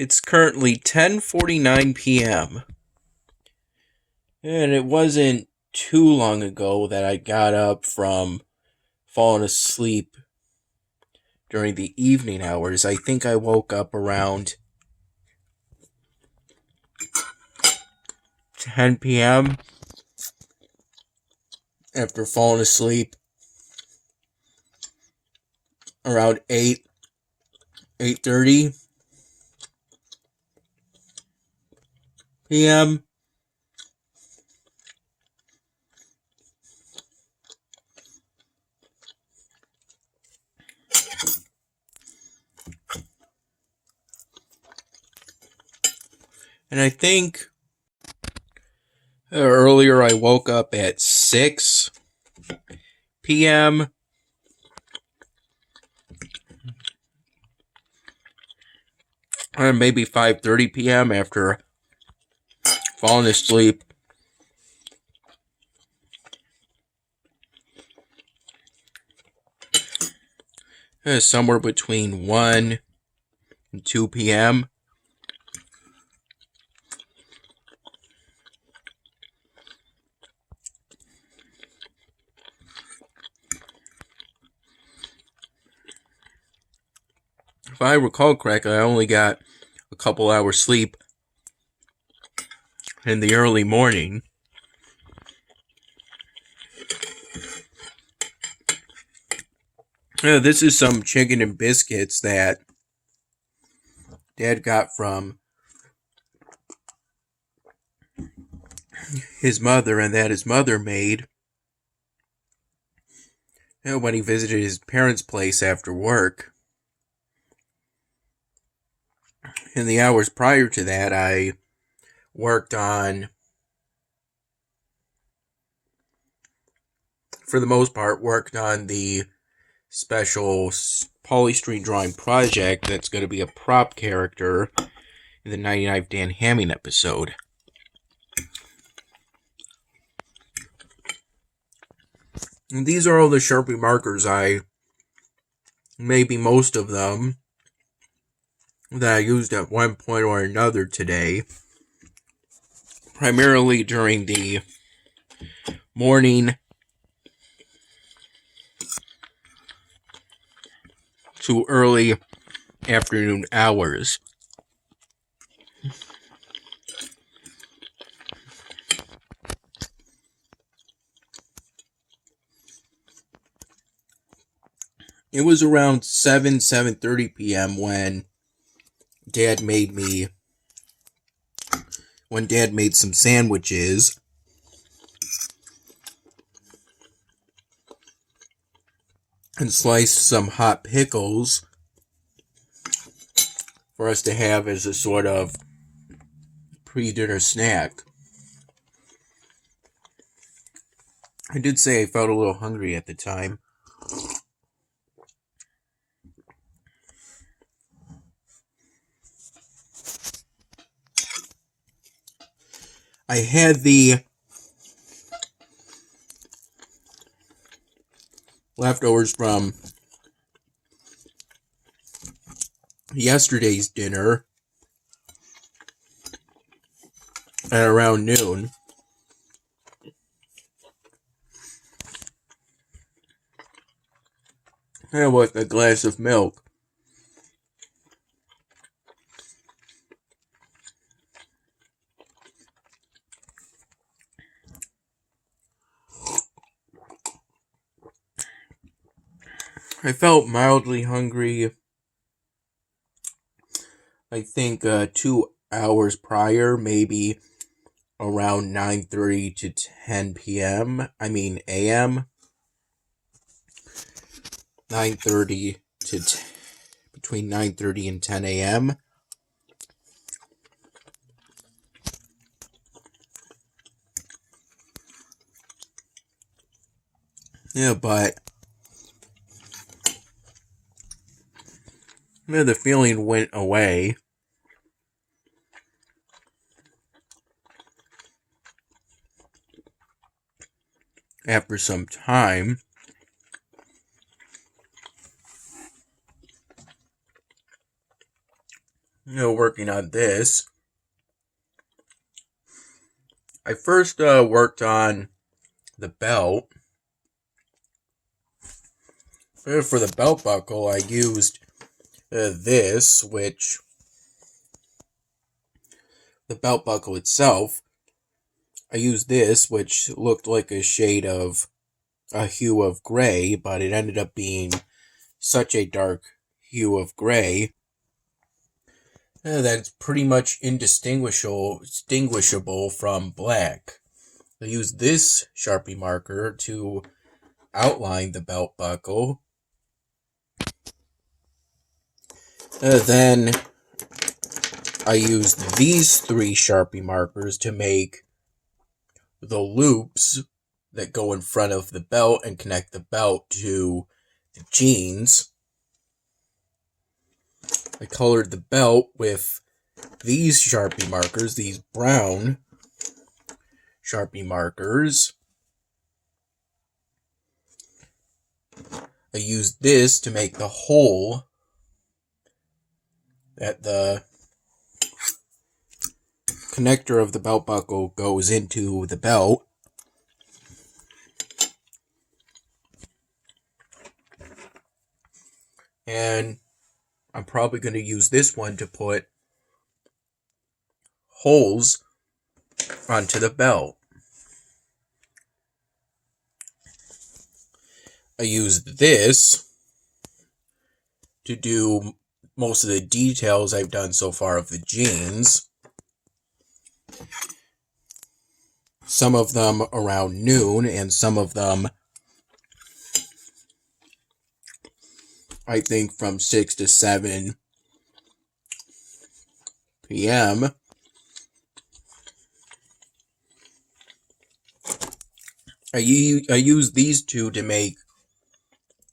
It's currently 10:49 p.m. And it wasn't too long ago that I got up from falling asleep during the evening hours. I think I woke up around 10 p.m. after falling asleep around 8:30 p.m. And I think earlier I woke up at 6 p.m. Or maybe 5:30 p.m. after falling asleep somewhere between 1 and 2 p.m. If I recall correctly, I only got a couple hours sleep in the early morning. This is some chicken and biscuits that Dad got from his mother, and that his mother made when he visited his parents' place after work. In the hours prior to that, I worked on, for the most part, the special polystyrene drawing project that's going to be a prop character in the 99 Dan Hamming episode. And these are all the Sharpie markers maybe most of them, that I used at one point or another today. Primarily during the morning to early afternoon hours. It was around 7:30 p.m. when Dad made some sandwiches. And sliced some hot pickles for us to have as a sort of pre-dinner snack. I did say I felt a little hungry at the time. I had the leftovers from yesterday's dinner at around noon. And with a glass of milk. I felt mildly hungry, I think 2 hours prior, maybe around 9:30 to 10 p.m. a.m. 9:30 to between 9:30 and 10 a.m. Yeah, but the feeling went away. After some time. working on this. I first worked on the belt. For the belt buckle, I used this, which the belt buckle itself, I used this, which looked like a hue of gray, but it ended up being such a dark hue of gray that it's pretty much indistinguishable from black. I used this Sharpie marker to outline the belt buckle. Then I used these 3 Sharpie markers to make the loops that go in front of the belt and connect the belt to the jeans. I colored the belt with these Sharpie markers, these brown Sharpie markers. I used this to make the hole that the connector of the belt buckle goes into the belt. And I'm probably going to use this one to put holes onto the belt. I used this to do most of the details I've done so far of the jeans. Some of them around noon, and some of them, I think, from 6 to 7 p.m. I use these 2 to make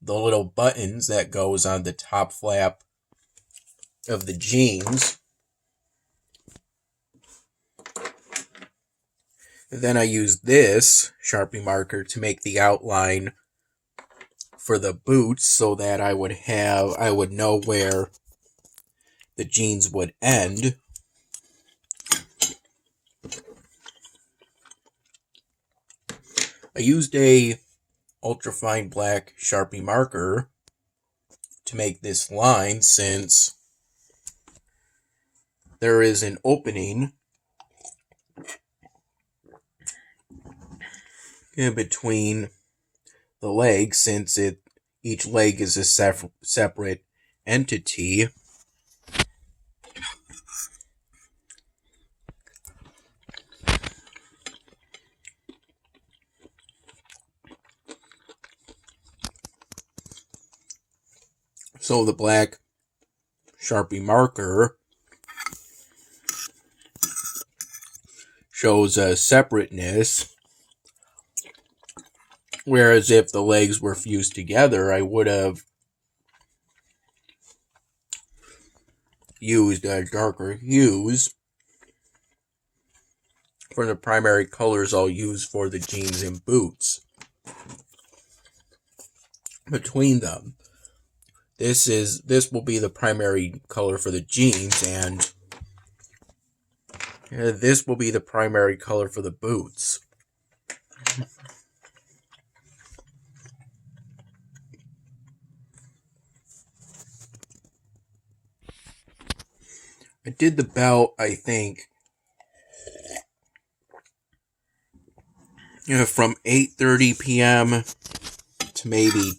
the little buttons that goes on the top flap of the jeans. Then I used this Sharpie marker to make the outline for the boots so that I would know where the jeans would end. I used a ultrafine black Sharpie marker to make this line, since there is an opening in between the legs, since each leg is a separate entity. So the black Sharpie marker shows a separateness, whereas if the legs were fused together, I would have used darker hues for the primary colors I'll use for the jeans and boots. Between them, this will be the primary color for the jeans, and this will be the primary color for the boots. I did the belt, I think, from 8:30 p.m. to maybe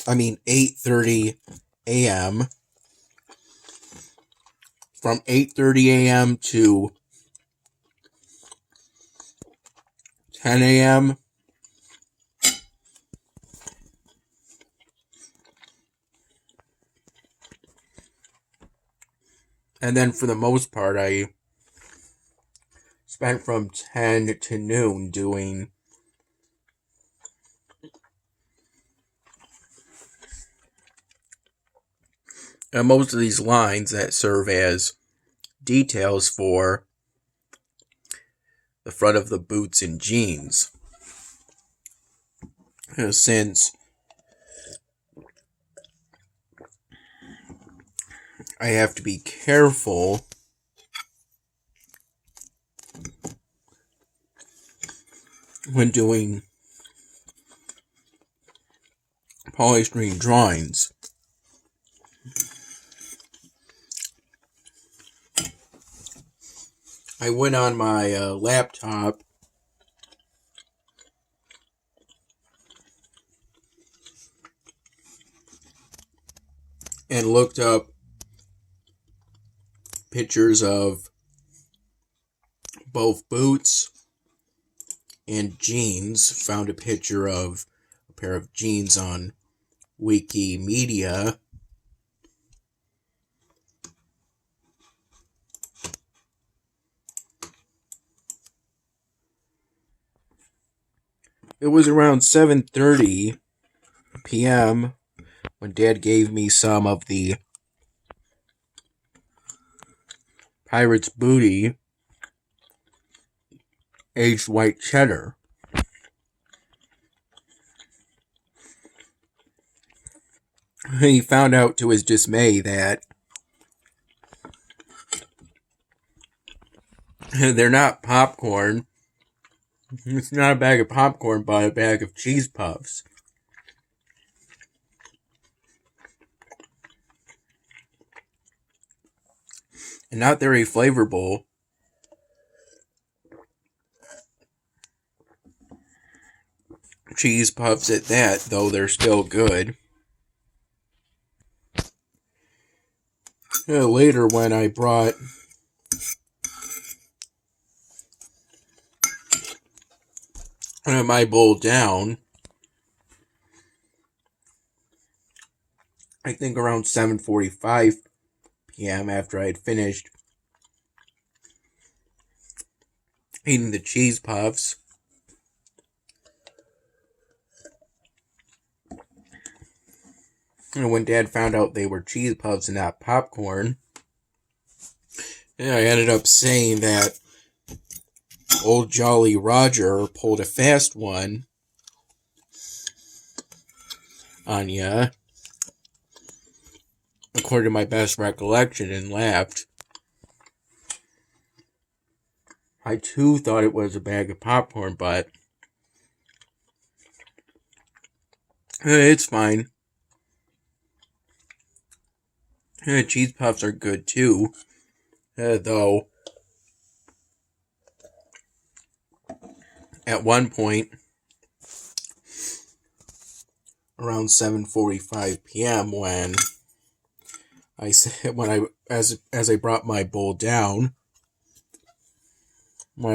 8:30 a.m. From 8:30 a.m. to 10 a.m. And then for the most part, I spent from 10 to noon doing most of these lines that serve as details for the front of the boots and jeans. Since I have to be careful when doing polystyrene drawings. I went on my laptop and looked up pictures of both boots and jeans. Found a picture of a pair of jeans on Wikimedia. It was around 7:30 p.m. when Dad gave me some of the Pirate's Booty aged white cheddar. He found out to his dismay that they're not popcorn. It's not a bag of popcorn, but a bag of cheese puffs. And not very flavorful. Cheese puffs at that, though they're still good. Later, when I brought my bowl down, I think around 7:45 p.m. after I had finished eating the cheese puffs, and when Dad found out they were cheese puffs and not popcorn, I ended up saying that old Jolly Roger pulled a fast one on ya, according to my best recollection, and laughed. I too thought it was a bag of popcorn, but it's fine. Cheese puffs are good too, though at one point around 7:45 p.m. when I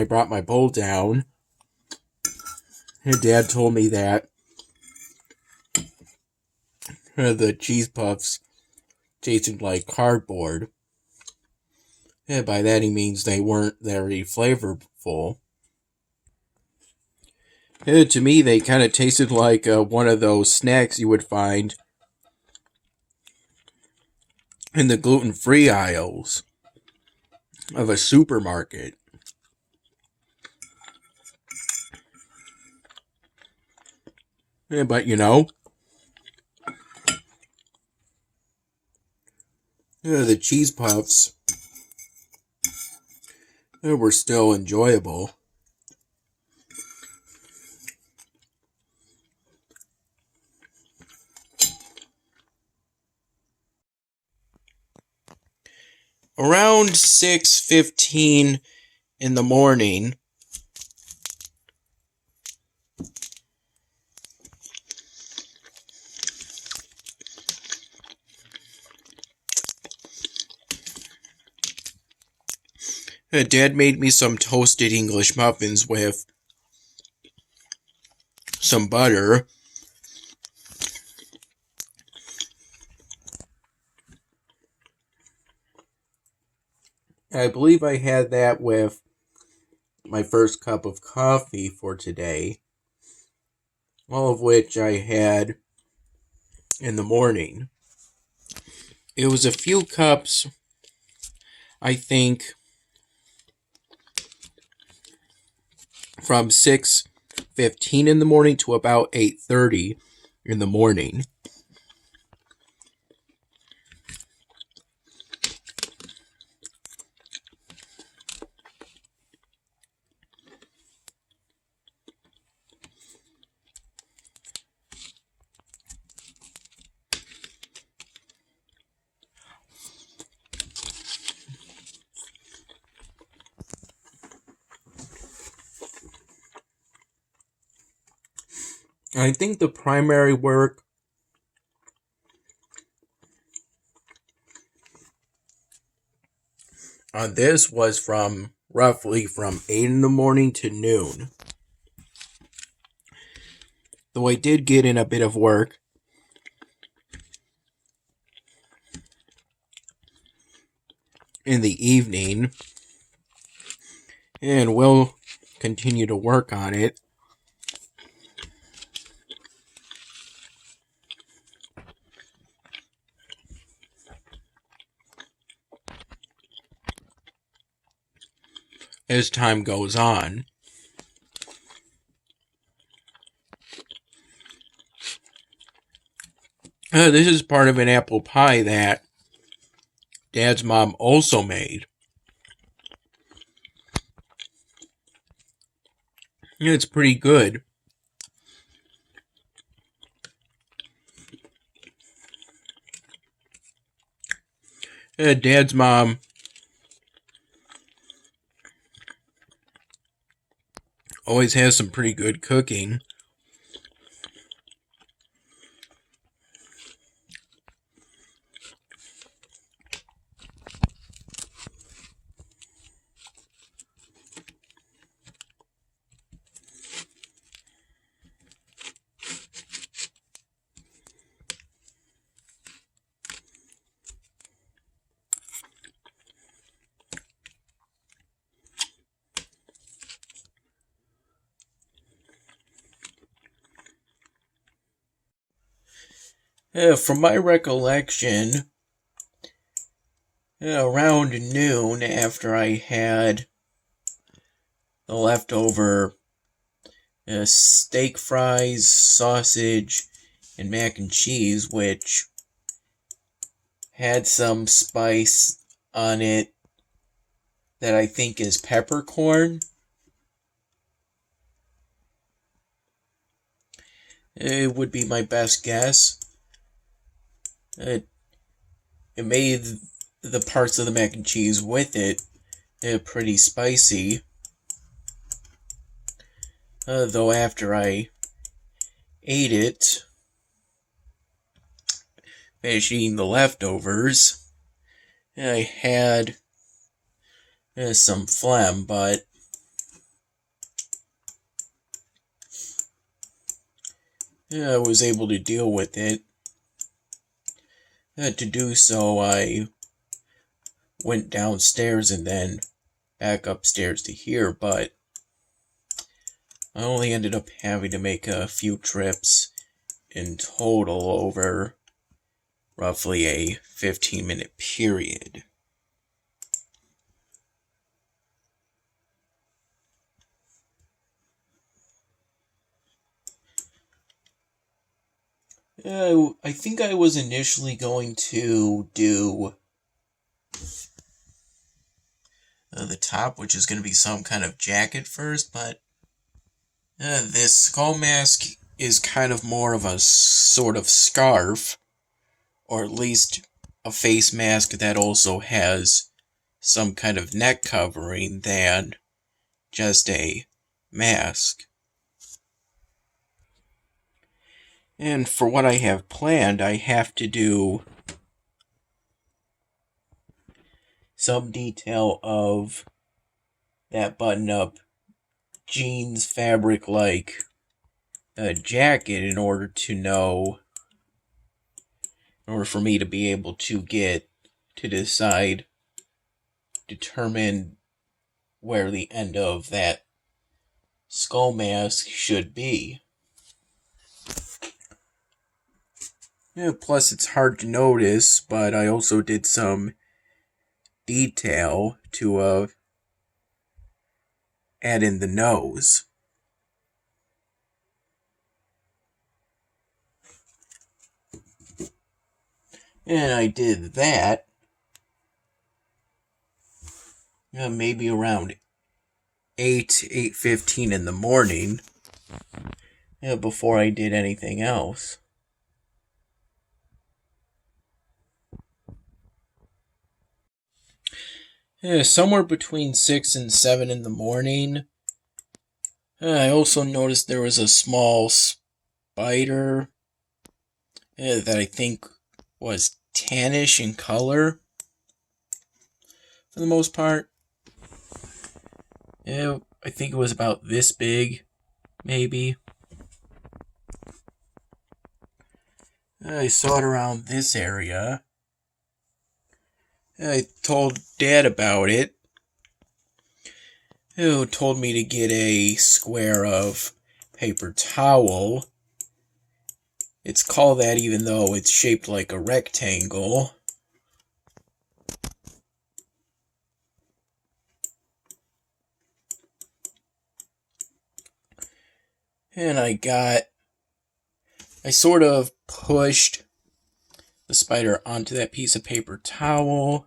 brought my bowl down, Dad told me that the cheese puffs tasted like cardboard. By that he means they weren't very flavorful. To me, they kind of tasted like one of those snacks you would find in the gluten-free aisles of a supermarket. But the cheese puffs were still enjoyable. Around 6:15 in the morning, Dad made me some toasted English muffins with some butter. I believe I had that with my first cup of coffee for today, all of which I had in the morning. It was a few cups, I think, from 6:15 in the morning to about 8:30 in the morning. I think the primary work on this was from roughly from 8 in the morning to noon. Though I did get in a bit of work in the evening, and will continue to work on it. As time goes on. This is part of an apple pie that Dad's mom also made. It's pretty good. Dad's mom always has some pretty good cooking. From my recollection, around noon, after I had the leftover steak fries, sausage, and mac and cheese, which had some spice on it that I think is peppercorn. It would be my best guess. It made the parts of the mac and cheese with it pretty spicy. Though after I ate it, finished eating the leftovers, I had some phlegm, but I was able to deal with it. To do so, I went downstairs and then back upstairs to here, but I only ended up having to make a few trips in total over roughly a 15-minute period. I think I was initially going to do the top, which is going to be some kind of jacket first, but this skull mask is kind of more of a sort of scarf, or at least a face mask that also has some kind of neck covering than just a mask. And for what I have planned, I have to do some detail of that button-up jeans fabric-like jacket in order for me to be able to determine where the end of that skull mask should be. Plus, it's hard to notice, but I also did some detail to add in the nose. And I did that maybe around 8:15 in the morning before I did anything else. Somewhere between 6 and 7 in the morning. I also noticed there was a small spider that I think was tannish in color for the most part. I think it was about this big, maybe. I saw it around this area. I told Dad about it, who told me to get a square of paper towel. It's called that even though it's shaped like a rectangle. And I sort of pushed the spider onto that piece of paper towel.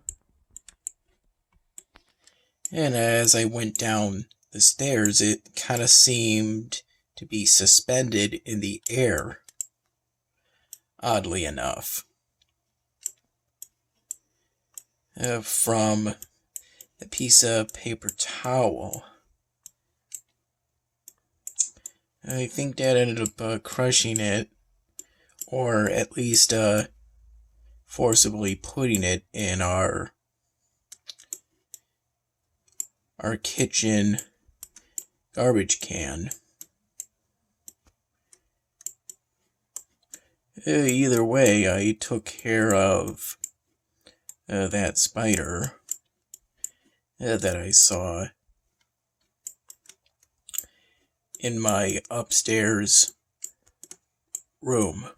And as I went down the stairs, it kind of seemed to be suspended in the air, oddly enough. From the piece of paper towel. I think Dad ended up crushing it, or at least forcibly putting it in our kitchen garbage can. Either way, I took care of that spider that I saw in my upstairs room.